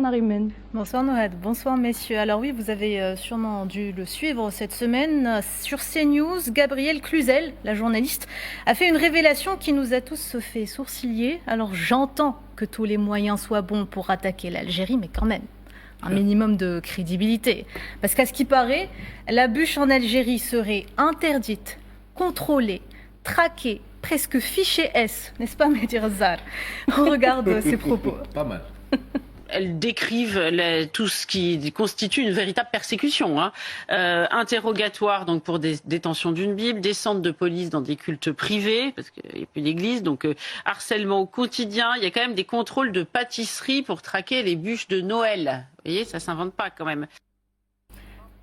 Narimen. Bonsoir Noël, bonsoir messieurs. Alors oui, vous avez sûrement dû le suivre cette semaine. Sur CNews, Gabrielle Cluzel, la journaliste, a fait une révélation qui nous a tous fait sourciller. Alors j'entends que tous les moyens soient bons pour attaquer l'Algérie, mais quand même, un minimum de crédibilité. Parce qu'à ce qui paraît, la bûche en Algérie serait interdite, contrôlée, traquée, presque fichée S, n'est-ce pas Mehdi Razzar? On regarde ses propos. Pas mal. Elles décrivent tout ce qui constitue une véritable persécution. Interrogatoire donc pour des détentions d'une Bible, descente de police dans des cultes privés, parce qu'il n'y a plus d'église, donc harcèlement au quotidien. Il y a quand même des contrôles de pâtisserie pour traquer les bûches de Noël. Vous voyez, ça s'invente pas quand même.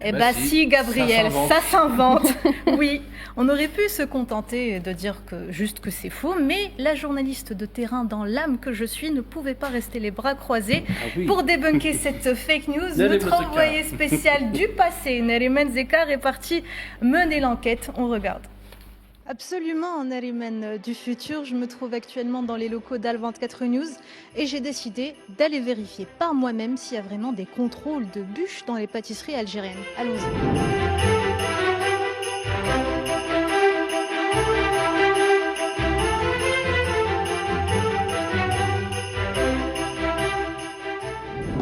Eh bien si, Gabriel, ça s'invente. Oui, on aurait pu se contenter de dire juste que c'est faux, mais la journaliste de terrain dans l'âme que je suis ne pouvait pas rester les bras croisés pour débunker cette fake news. Notre envoyé spécial du passé, Neriman Zekar, est parti mener l'enquête. On regarde. Absolument, Neriman du futur. Je me trouve actuellement dans les locaux d'Al24 News et j'ai décidé d'aller vérifier par moi-même s'il y a vraiment des contrôles de bûches dans les pâtisseries algériennes. Allons-y.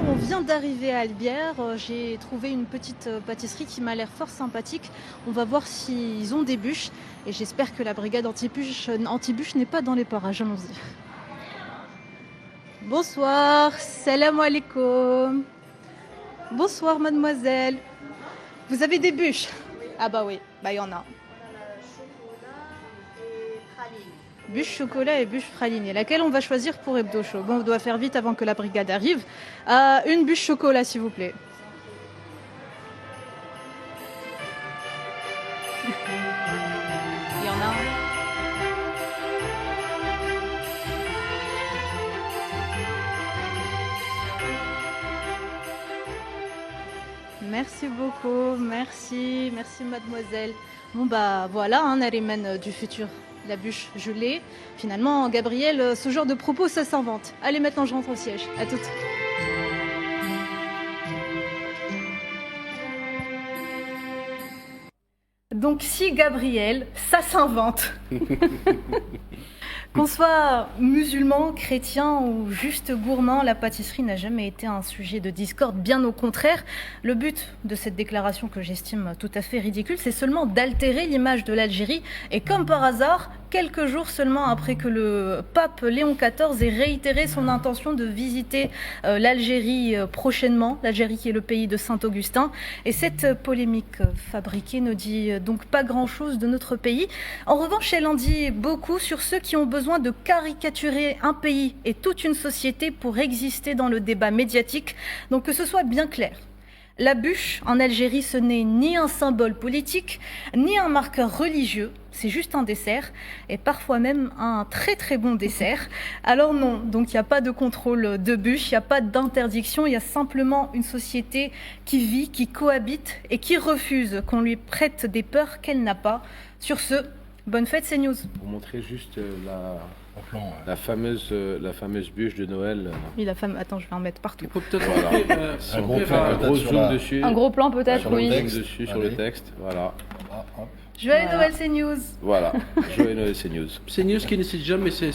On vient d'arriver à Albière, j'ai trouvé une petite pâtisserie qui m'a l'air fort sympathique. On va voir s'ils ont des bûches et j'espère que la brigade anti-bûches n'est pas dans les parages. Allons-y. Bonsoir, salam alaikum. Bonsoir mademoiselle. Vous avez des bûches? Ah bah oui, bah il y en a. Bûche chocolat et bûche pralinée. Laquelle on va choisir pour Hebdo Show? Bon, on doit faire vite avant que la brigade arrive. Une bûche chocolat, s'il vous plaît. Il y en a un. Merci beaucoup, merci mademoiselle. Bon bah voilà, Nariman du futur. La bûche, je l'ai. Finalement, Gabriel, ce genre de propos, ça s'invente. Allez, maintenant, je rentre au siège. À toutes. Donc, si Gabriel, ça s'invente. Qu'on soit musulman, chrétien ou juste gourmand, la pâtisserie n'a jamais été un sujet de discorde. Bien au contraire, le but de cette déclaration que j'estime tout à fait ridicule, c'est seulement d'altérer l'image de l'Algérie. Et comme par hasard, quelques jours seulement après que le pape Léon XIV ait réitéré son intention de visiter l'Algérie prochainement, l'Algérie qui est le pays de Saint-Augustin. Et cette polémique fabriquée ne dit donc pas grand-chose de notre pays. En revanche, elle en dit beaucoup sur ceux qui ont besoin de caricaturer un pays et toute une société pour exister dans le débat médiatique. Donc que ce soit bien clair. La bûche en Algérie, ce n'est ni un symbole politique, ni un marqueur religieux, c'est juste un dessert, et parfois même un très très bon dessert. Alors non, donc il n'y a pas de contrôle de bûche, il n'y a pas d'interdiction, il y a simplement une société qui vit, qui cohabite et qui refuse qu'on lui prête des peurs qu'elle n'a pas. Sur ce, bonne fête CNews. Pour montrer juste la fameuse bûche de Noël. Oui, la femme, attends, je vais en mettre partout. Il faut peut-être Voilà. si Un on gros peut plan, faire un gros zoom dessus. Un gros plan peut-être, Sur le oui. texte dessus, sur le Allez. texte. Voilà. Joyeux Noël CNews. Voilà. Joyeux Noël CNews. C'est news qui ne cite jamais ses